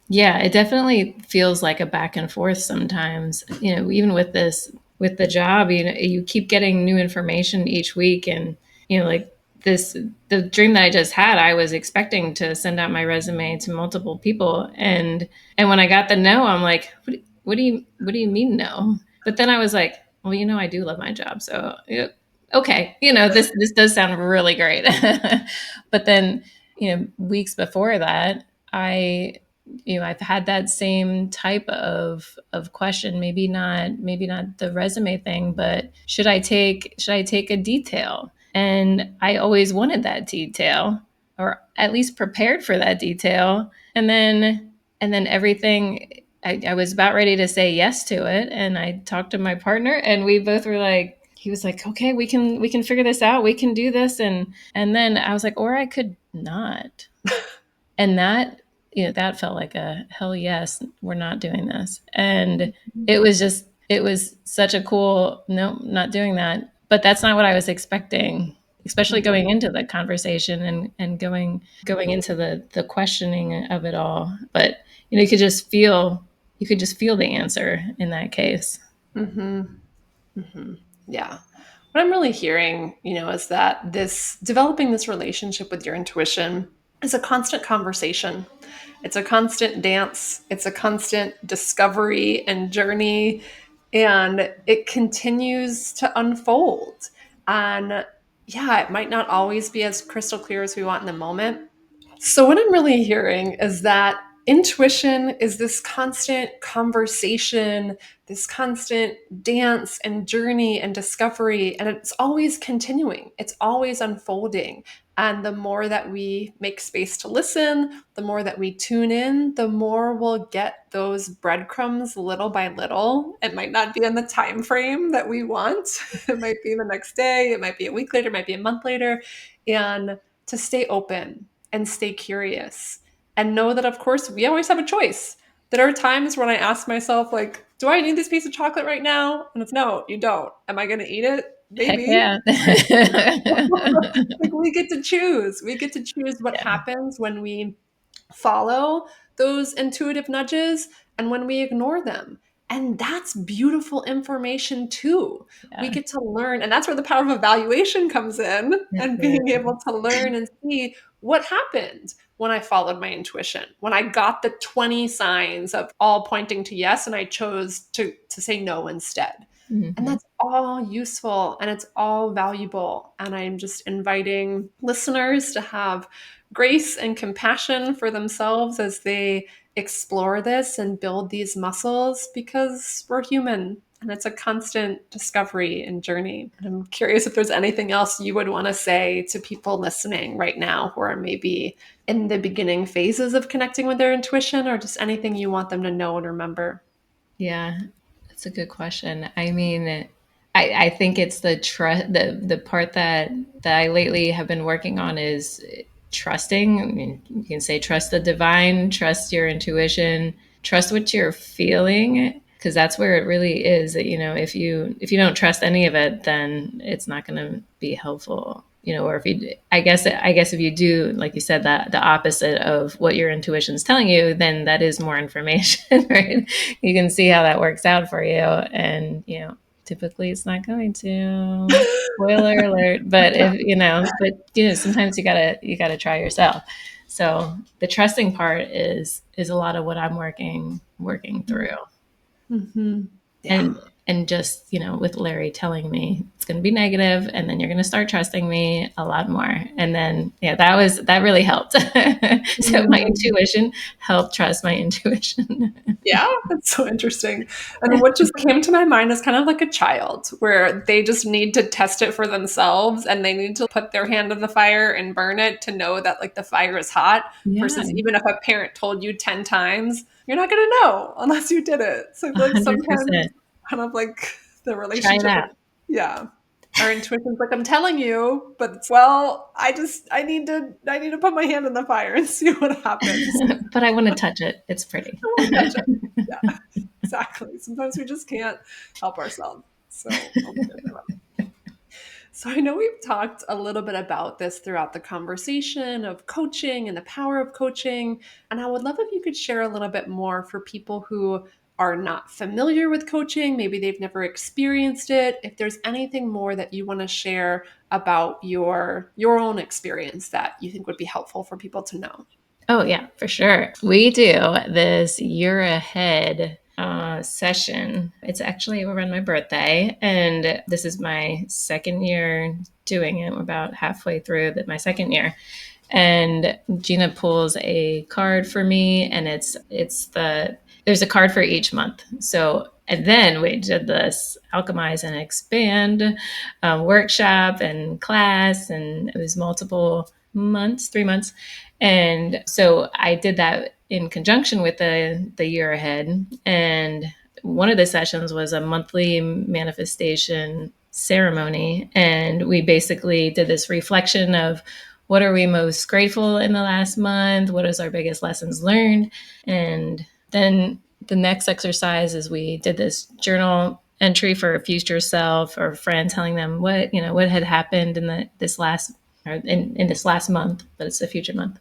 B: Yeah, it definitely feels like a back and forth sometimes. Even with the job, you keep getting new information each week, and like this the dream that I just had, I was expecting to send out my resume to multiple people, and when I got the no, I'm like, what do you mean no? But then I was like, well, I do love my job, so yeah, okay, this does sound really great. But then, weeks before that, I I've had that same type of question, maybe not the resume thing, but should I take a detail? And I always wanted that detail, or at least prepared for that detail. And then everything, I was about ready to say yes to it, and I talked to my partner, and we both were like, he was like, okay, we can figure this out, we can do this. And then I was like, or I could not. And that felt like a hell yes, we're not doing this. And it was such a cool, no, not doing that. But that's not what I was expecting, especially going into the conversation, and going into the questioning of it all. But you could just feel the answer in that case.
A: Mm-hmm. Mm-hmm. Yeah. What I'm really hearing, is that this developing this relationship with your intuition is a constant conversation. It's a constant dance. It's a constant discovery and journey. And it continues to unfold. And yeah, it might not always be as crystal clear as we want in the moment. So, what I'm really hearing is that intuition is this constant conversation, this constant dance and journey and discovery, and it's always continuing, it's always unfolding. And the more that we make space to listen, the more that we tune in, the more we'll get those breadcrumbs little by little. It might not be in the time frame that we want. It might be the next day, it might be a week later, it might be a month later. And to stay open and stay curious and know that, of course, we always have a choice. There are times when I ask myself, like, do I need this piece of chocolate right now? And it's no, you don't. Am I going to eat it?
B: Heck
A: Maybe.
B: yeah.
A: Like, we get to choose. We get to choose what
B: Yeah.
A: happens when we follow those intuitive nudges and when we ignore them. And that's beautiful information too. We
B: Yeah.
A: get to learn, and that's where the power of evaluation comes in, and being able to learn and see what happened when I followed my intuition, when I got the 20 signs of all pointing to yes, and I chose to say no instead. And
B: Mhm.
A: that's all useful and it's all valuable. And I'm just inviting listeners to have grace and compassion for themselves as they explore this and build these muscles, because we're human and it's a constant discovery and journey. And I'm curious if there's anything else you would want to say to people listening right now who are maybe in the beginning phases of connecting with their intuition, or just anything you want them to know and remember.
B: Yeah, that's a good question. I mean, I think it's the part that I lately have been working on is trusting. I mean, you can say trust the divine, trust your intuition, trust what you're feeling, because that's where it really is. If you don't trust any of it, then it's not going to be helpful. Or if you, I guess if you do, like you said, that the opposite of what your intuition's telling you, then that is more information, right? You can see how that works out for you, and typically it's not going to. Spoiler alert! But sometimes you gotta try yourself. So the trusting part is a lot of what I'm working through,
A: Mhm. Yeah.
B: and just with Larry telling me it's going to be negative, and then you're going to start trusting me a lot more. And then, yeah, that really helped. So my
A: Mm.
B: intuition helped trust my intuition.
A: Yeah, that's so interesting. And what just came to my mind is kind of like a child where they just need to test it for themselves and they need to put their hand in the fire and burn it to know that like the fire is hot
B: Yeah,
A: versus even if a parent told you 10 times, you're not going to know unless you did it. So I
B: a
A: feel like
B: hundred
A: sometimes
B: percent.
A: kind of like the
B: Try
A: relationship with,
B: that.
A: yeah, our intuition's like, I'm telling you, but well, I need to put my hand in the fire and see what happens.
B: But I want to touch it. It's pretty.
A: I want to touch it. Yeah, exactly. Sometimes we just can't help ourselves. So, I'll put it in that. So I know we've talked a little bit about this throughout the conversation of coaching and the power of coaching. And I would love if you could share a little bit more for people who are not familiar with coaching. Maybe they've never experienced it. If there's anything more that you want to share about your own experience that you think would be helpful for people to know.
B: Oh, yeah, for sure. We do this year ahead session. It's actually around my birthday, and this is my second year doing it. We're about halfway through my second year. And Gina pulls a card for me, and there's a card for each month. So, and then we did this alchemize and expand workshop and class, and it was multiple months, 3 months. And so I did that in conjunction with the year ahead. And one of the sessions was a monthly manifestation ceremony. And we basically did this reflection of what are we most grateful in the last month? What is our biggest lessons learned? And then the next exercise is we did this journal entry for a future self or a friend, telling them what had happened in this last month, but it's a future month.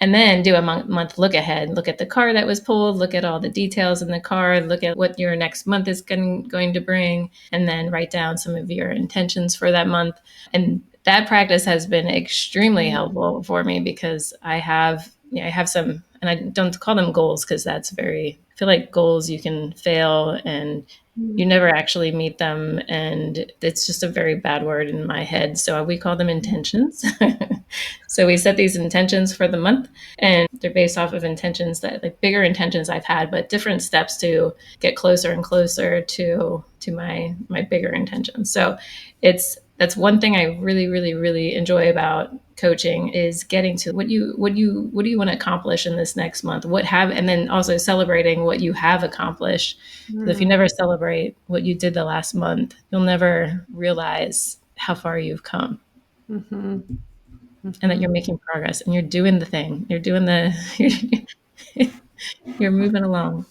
B: And then do a month look ahead, look at the card that was pulled, look at all the details in the card, look at what your next month is going to bring, and then write down some of your intentions for that month. And that practice has been extremely helpful for me because I have some, and I don't call them goals because I feel like goals you can fail and you never actually meet them. And it's just a very bad word in my head. So we call them intentions. So we set these intentions for the month, and they're based off of intentions that, like, bigger intentions I've had, but different steps to get closer and closer to my bigger intentions. So that's one thing I really, really, really enjoy about coaching is getting to what do you want to accomplish in this next month? And then also celebrating what you have accomplished. Because if you
A: Mm.
B: never celebrate what you did the last month, you'll never realize how far you've come
A: Mhm.
B: and that you're
A: Mhm.
B: making progress and you're doing the thing. You're moving along.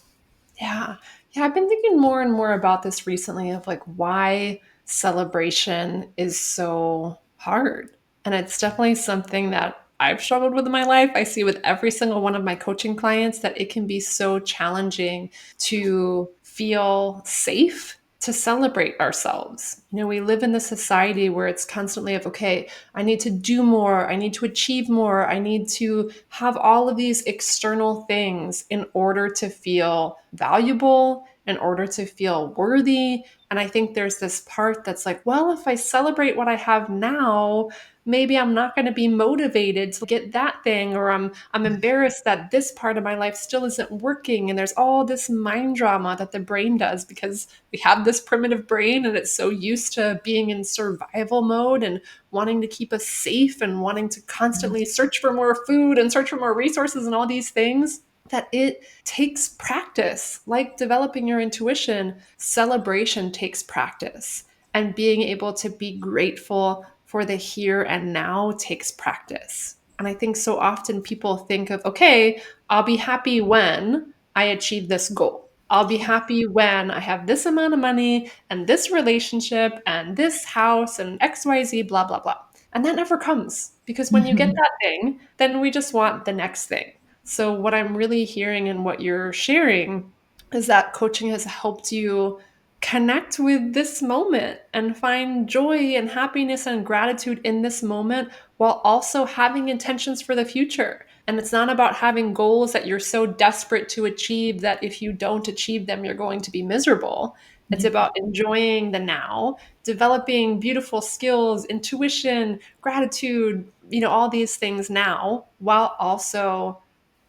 A: Yeah. Yeah, I've been thinking more and more about this recently of like why celebration is so hard. And it's definitely something that I've struggled with in my life. I see with every single one of my coaching clients that it can be so challenging to feel safe to celebrate ourselves. You know, we live in this society where it's constantly of, okay, I need to do more, I need to achieve more, I need to have all of these external things in order to feel valuable, in order to feel worthy. And I think there's this part that's like, well, if I celebrate what I have now, maybe I'm not going to be motivated to get that thing, or I'm embarrassed that this part of my life still isn't working. And there's all this mind drama that the brain does because we have this primitive brain and it's so used to being in survival mode and wanting to keep us safe and wanting to constantly search for more food and search for more resources and all these things, that it takes practice. Like developing your intuition, celebration takes practice. And being able to be grateful for the here and now takes practice. And I think so often people think of, okay, I'll be happy when I achieve this goal. I'll be happy when I have this amount of money and this relationship and this house and XYZ, blah, blah, blah. And that never comes because when you get that thing, then we just want the next thing. So, what I'm really hearing and what you're sharing is that coaching has helped you connect with this moment and find joy and happiness and gratitude in this moment while also having intentions for the future. And it's not about having goals that you're so desperate to achieve that if you don't achieve them, you're going to be miserable. It's
B: Yeah,
A: about enjoying the now, developing beautiful skills, intuition, gratitude, all these things now, while also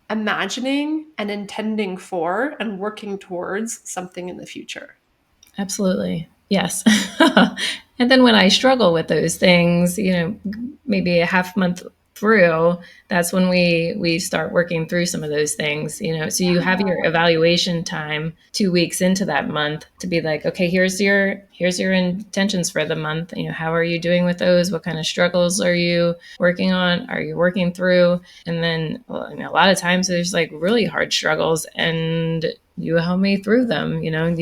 A: imagining and intending for and working towards something in the future.
B: absolutely. Yes. And then when I struggle with those things, maybe a half month through, that's when we start working through some of those things, so you have your evaluation time 2 weeks into that month to be like, okay, here's your intentions for the month. How are you doing with those? What kind of struggles are you working on? Are you working through? And then, well, a lot of times there's like really hard struggles, and you help me through them.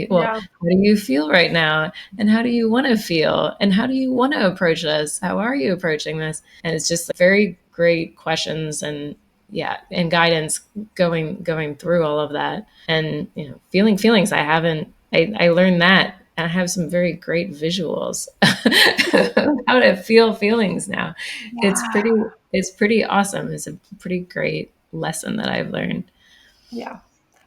B: Well,
A: Yeah.
B: how do you feel right now? And how do you want to feel? And how do you want to approach this? How are you approaching this? And it's just very great questions, and yeah, and guidance going through all of that. And feeling feelings, I learned that, and I have some very great visuals how to feel feelings now. it's
A: Yeah.
B: pretty it's pretty awesome. It's a pretty great lesson that I've learned.
A: Yeah.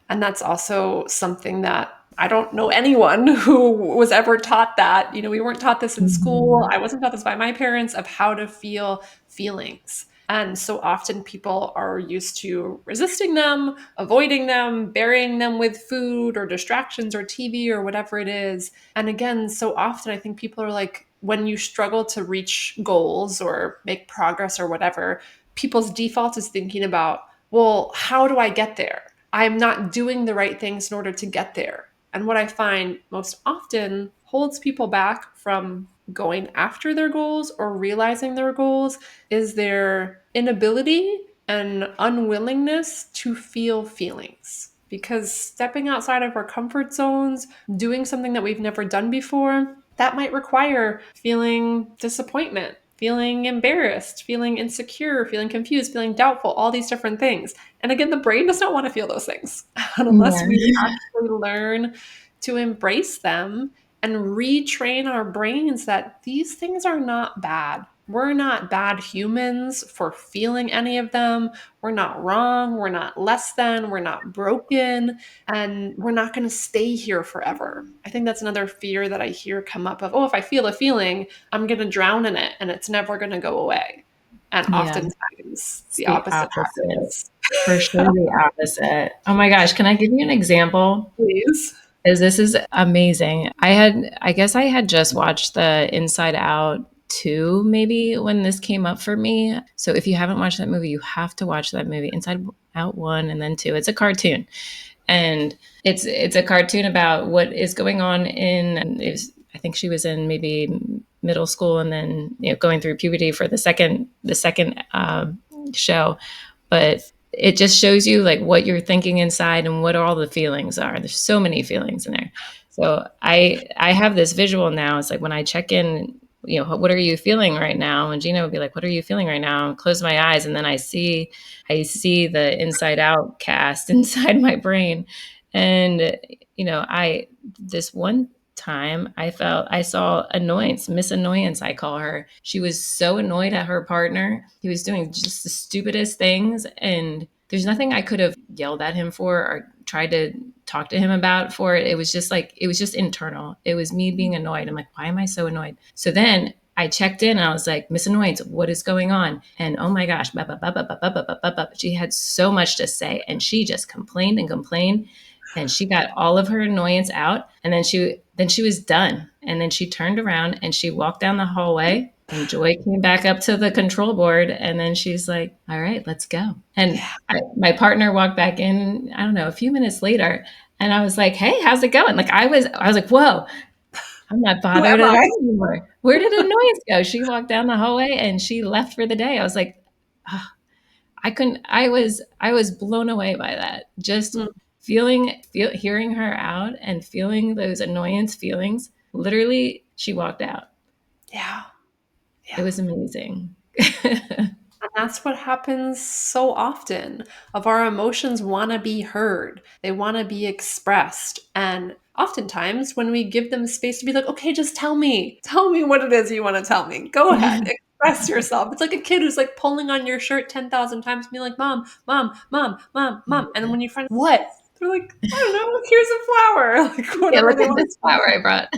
A: And that's also something that I don't know anyone who was ever taught that. We weren't taught this in school.
B: Mhm.
A: I wasn't taught this by my parents of how to feel feelings. And so often people are used to resisting them, avoiding them, burying them with food or distractions or TV or whatever it is. And again, so often I think people are like, when you struggle to reach goals or make progress or whatever, people's default is thinking about, well, how do I get there? I'm not doing the right things in order to get there. And what I find most often holds people back from going after their goals or realizing their goals is their inability and unwillingness to feel feelings. Because stepping outside of our comfort zones, doing something that we've never done before, that might require feeling disappointment, feeling embarrassed, feeling insecure, feeling confused, feeling doubtful, all these different things. And again, the brain does not want to feel those things. And unless we
B: Yeah.
A: actually learn to embrace them and retrain our brains that these things are not bad. We're not bad humans for feeling any of them. We're not wrong. We're not less than. We're not broken. And we're not going to stay here forever. I think that's another fear that I hear come up of, oh, if I feel a feeling, I'm going to drown in it and it's never going to go away. And
B: Yeah,
A: oftentimes
B: it's
A: the
B: the
A: opposite
B: opposite.
A: happens.
B: For sure, the opposite. Oh my gosh, can I give you an example?
A: Please.
B: Because this is amazing. I guess I had just watched the Inside Out 2 maybe when this came up for me. So if you haven't watched that movie, you have to watch that movie, Inside Out 1 and then 2. It's a cartoon. And it's a cartoon about what is going on I think she was in maybe middle school, and then going through puberty for the second show. But it just shows you like what you're thinking inside and what all the feelings are. There's so many feelings in there. So I have this visual now. It's like when I check in, what are you feeling right now? And Gina would be like, what are you feeling right now? And close my eyes, and then I see the Inside Out cast inside my brain. And I this one time I saw annoyance, Miss Annoyance, I call her. She was so annoyed at her partner. He was doing just the stupidest things, and there's nothing I could have yelled at him for or tried to talk to him about for it. It was just internal. It was me being annoyed. I'm like, why am I so annoyed? So then I checked in and I was like, Miss Annoyance, what is going on? And oh my gosh, she had so much to say, and she just complained and complained, and she got all of her annoyance out, and then she was done. And then she turned around and she walked down the hallway, and Joy came back up to the control board, and then she's like, all right, let's go. And
A: Yeah.
B: my partner walked back in, I don't know, a few minutes later, and I was like, hey, how's it going? Like I was like, whoa, I'm not
A: Who
B: bothered
A: am
B: at
A: I?
B: all anymore. Where did annoyance go? She walked down the hallway and she left for the day. I was like, oh, I couldn't. I was blown away by that. Just
A: Mm,
B: hearing her out and feeling those annoyance feelings. Literally, she walked out.
A: yeah.
B: It
A: Yeah.
B: was amazing.
A: And that's what happens so often of our emotions want to be heard. They want to be expressed. And oftentimes when we give them space to be like, okay, just tell me. Tell me what it is you want to tell me. Go ahead. Express yourself. It's like a kid who's like pulling on your shirt 10,000 times, being like, mom, mom, mom, mom, mom. And then when you find what? We're like, I don't know, here's a flower, like
B: Yeah,
A: whatever
B: look
A: they
B: at
A: want
B: this
A: to.
B: flower I brought.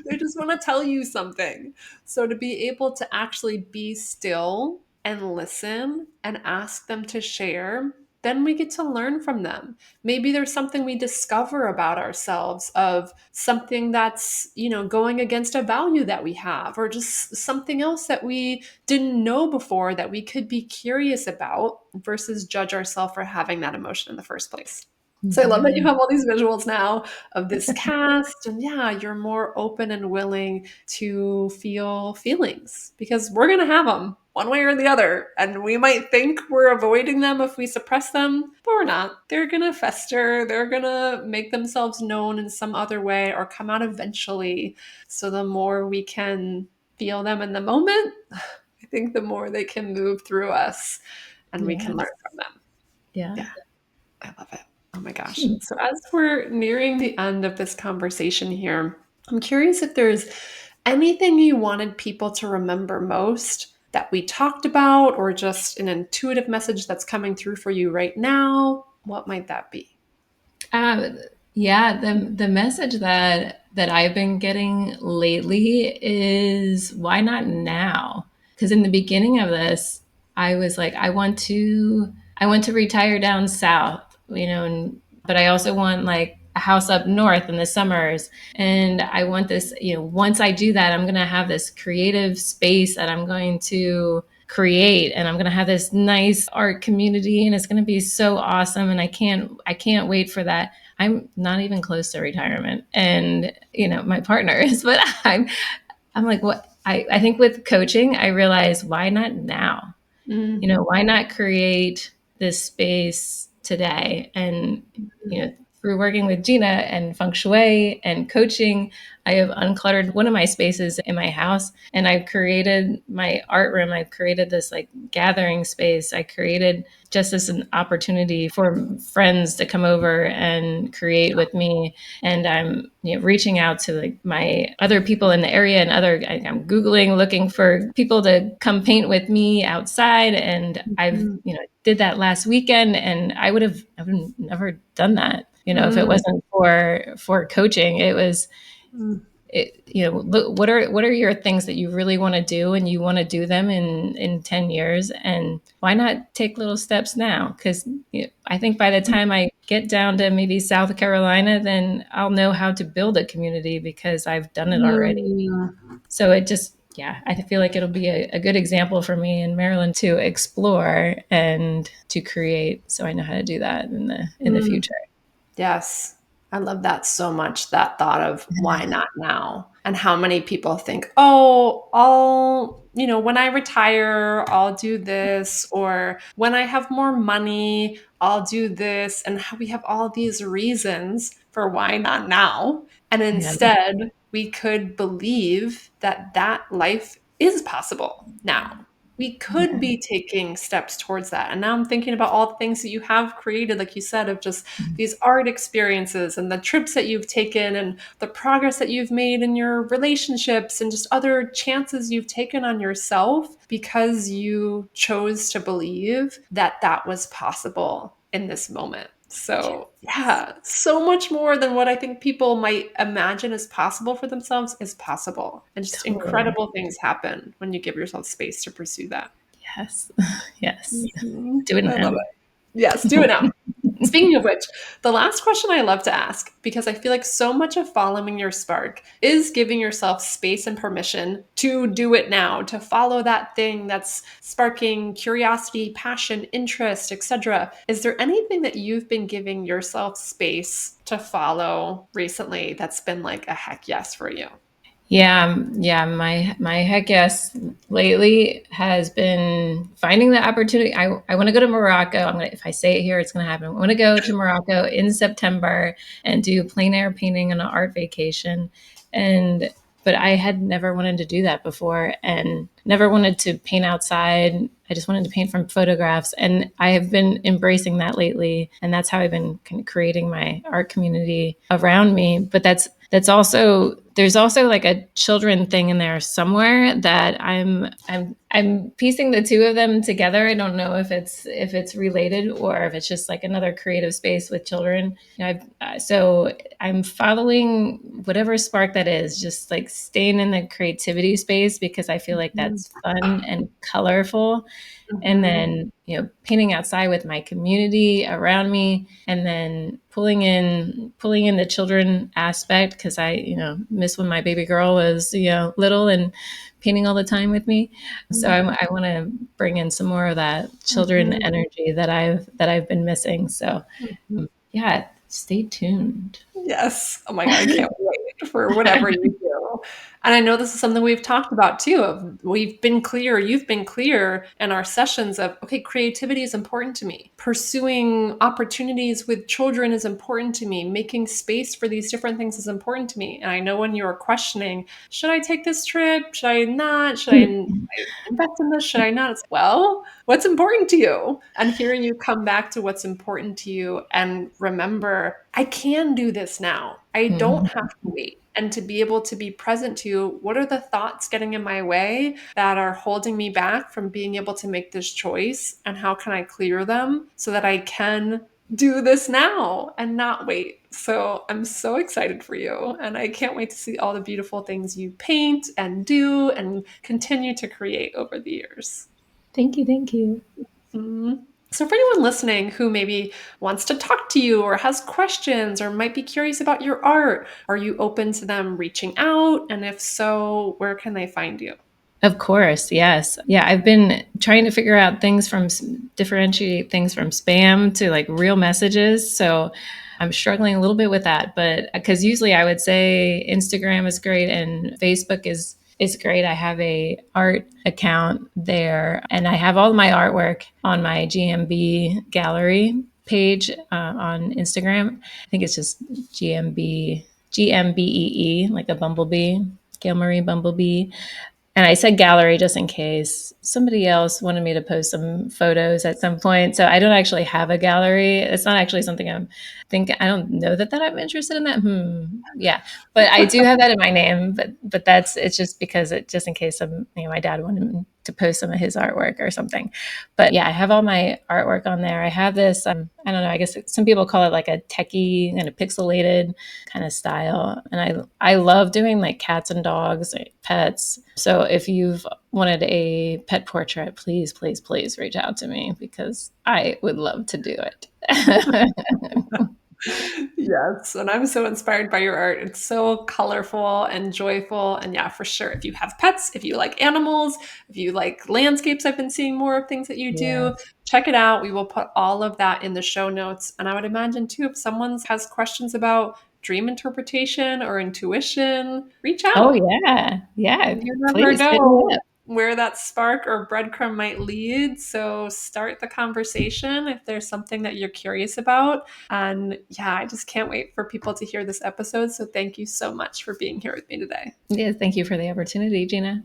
A: They just want to tell you something. So to be able to actually be still and listen and ask them to share, then we get to learn from them. Maybe there's something we discover about ourselves of something that's, going against a value that we have, or just something else that we didn't know before that we could be curious about versus judge ourselves for having that emotion in the first place. So I love that you
B: Yeah.
A: have all these visuals now of this cast, and yeah, you're more open and willing to feel feelings because we're going to have them one way or the other. And we might think we're avoiding them if we suppress them, but we're not. They're going to fester, they're going to make themselves known in some other way or come out eventually. So the more we can feel them in the moment, I think the more they can move through us and we can learn
B: Yes.
A: from them.
B: Yeah.
A: Yeah. I love it. Oh my gosh. So, as we're nearing the end of this conversation here, I'm curious if there's anything you wanted people to remember most that we talked about, or just an intuitive message that's coming through for you right now. What might that be?
B: Um, yeah, the message that I've been getting lately is why not now? Because in the beginning of this, I was like, I want to retire down south, and but I also want like a house up north in the summers. And I want this, once I do that, I'm gonna have this creative space that I'm going to create, and I'm going to have this nice art community, and it's going to be so awesome, and I can't wait for that. I'm not even close to retirement, and my partner is, but I'm like, what? I think with coaching I realize, why not now?
A: Mm,
B: Why not create this space today? And, through working with Gina and feng shui and coaching, I have uncluttered one of my spaces in my house, and I've created my art room. I've created this like gathering space. I created just as an opportunity for friends to come over and create with me. And I'm reaching out to like my other people in the area, and I'm Googling, looking for people to come paint with me outside. And I've,
A: mm,
B: did that last weekend, and I would never done that, if it
A: mm,
B: wasn't for coaching.
A: mm,
B: Look, what are your things that you really want to do, and you want to do them in 10 years, and why not take little steps now? Because I think by the time I get down to maybe South Carolina, then I'll know how to build a community because I've done it already.
A: mm,
B: So it just, yeah, I feel like it'll be a good example for me in Maryland to explore and to create, so I know how to do that in the
A: mm.
B: future.
A: Yes. I love that so much, that thought of why not now? And how many people think, oh, when I retire, I'll do this, or when I have more money, I'll do this. And how we have all these reasons for why not now. And
B: Yeah.
A: instead, we could believe that that life is possible now. We could be taking steps towards that. And now I'm thinking about all the things that you have created, like you said, of just these art experiences and the trips that you've taken and the progress that you've made in your relationships and just other chances you've taken on yourself because you chose to believe that that was possible in this moment. So, yeah, so much more than what I think people might imagine is possible for themselves is possible. And just
B: Totally.
A: incredible things happen when you give yourself space to pursue that.
B: Yes. Yes.
A: Mhm.
B: Do it
A: I love
B: now.
A: it. Yes, do it now. Speaking of which, the last question I love to ask, because I feel like so much of following your spark is giving yourself space and permission to do it now, to follow that thing that's sparking curiosity, passion, interest, etc. Is there anything that you've been giving yourself space to follow recently that's been like a heck yes for you?
B: Yeah, yeah. My heck yes lately has been finding the opportunity. I want to go to Morocco. If I say it here, it's gonna happen. I want to go to Morocco in September and do plein air painting on an art vacation. And but I had never wanted to do that before, and never wanted to paint outside. I just wanted to paint from photographs, and I have been embracing that lately. And that's how I've been kind of creating my art community around me. But there's also like a children thing in there somewhere that I'm I'm piecing the two of them together. I don't know if it's related or if it's just like another creative space with children. You know, so I'm following whatever spark that is, just like staying in the creativity space because I feel like
A: Mhm.
B: that's fun and colorful, and
A: Mhm.
B: then painting outside with my community around me, and then pulling in the children aspect because I miss when my baby girl was little and painting all the time with me. So I want to bring in some more of that children
A: Mhm.
B: energy that I've been missing. So
A: Mhm.
B: yeah, stay tuned.
A: Yes. Oh my God, I can't wait for whatever you do. And I know this is something we've talked about too. We've been clear, you've been clear in our sessions of, okay, creativity is important to me. Pursuing opportunities with children is important to me. Making space for these different things is important to me. And I know when you were questioning, should I take this trip? Should I not? Should I invest in this? Should I not? It's, well, what's important to you? And hearing you come back to what's important to you and remember, I can do this now. I don't
B: Mhm.
A: have to wait. And to be able to be present to what are the thoughts getting in my way that are holding me back from being able to make this choice? And how can I clear them so that I can do this now and not wait? So I'm so excited for you. And I can't wait to see all the beautiful things you paint and do and continue to create over the years.
B: Thank you, thank you.
A: Mhm. So, for anyone listening who maybe wants to talk to you or has questions or might be curious about your art, are you open to them reaching out? And if so, where can they find you?
B: Of course, yes. Yeah, I've been trying to figure out differentiate things from spam to like real messages. So I'm struggling a little bit with that, but because usually I would say Instagram is great and Facebook is great. I have a art account there, and I have all my artwork on my GMB gallery page on Instagram. I think it's just GMBEE, like a bumblebee, Gail Marie Bumblebee. And I said gallery just in case somebody else wanted me to post some photos at some point. So I don't actually have a gallery. It's not actually something I don't know that I'm interested in that. Yeah, but I do have that in my name. But it's just because it just in case my dad wanted to post some of his artwork or something. But yeah, I have all my artwork on there. I have this. I don't know. I guess some people call it like a techie and a pixelated kind of style. And I love doing like cats and dogs, pets. So if you've wanted a pet portrait, please, please, please reach out to me because I would love to do it.
A: Yes, and I'm so inspired by your art. It's so colorful and joyful. And yeah, for sure. If you have pets, if you like animals, if you like landscapes, I've been seeing more of things that you do.
B: Yes.
A: Check it out. We will put all of that in the show notes. And I would imagine too, if someone has questions about dream interpretation or intuition, reach
B: Oh
A: out.
B: yeah. Yeah.
A: You never
B: Please hit me
A: know
B: up.
A: where that spark or breadcrumb might lead. So start the conversation if there's something that you're curious about. And yeah, I just can't wait for people to hear this episode. So thank you so much for being here with me today.
B: Yes. Thank you for the opportunity, Gina.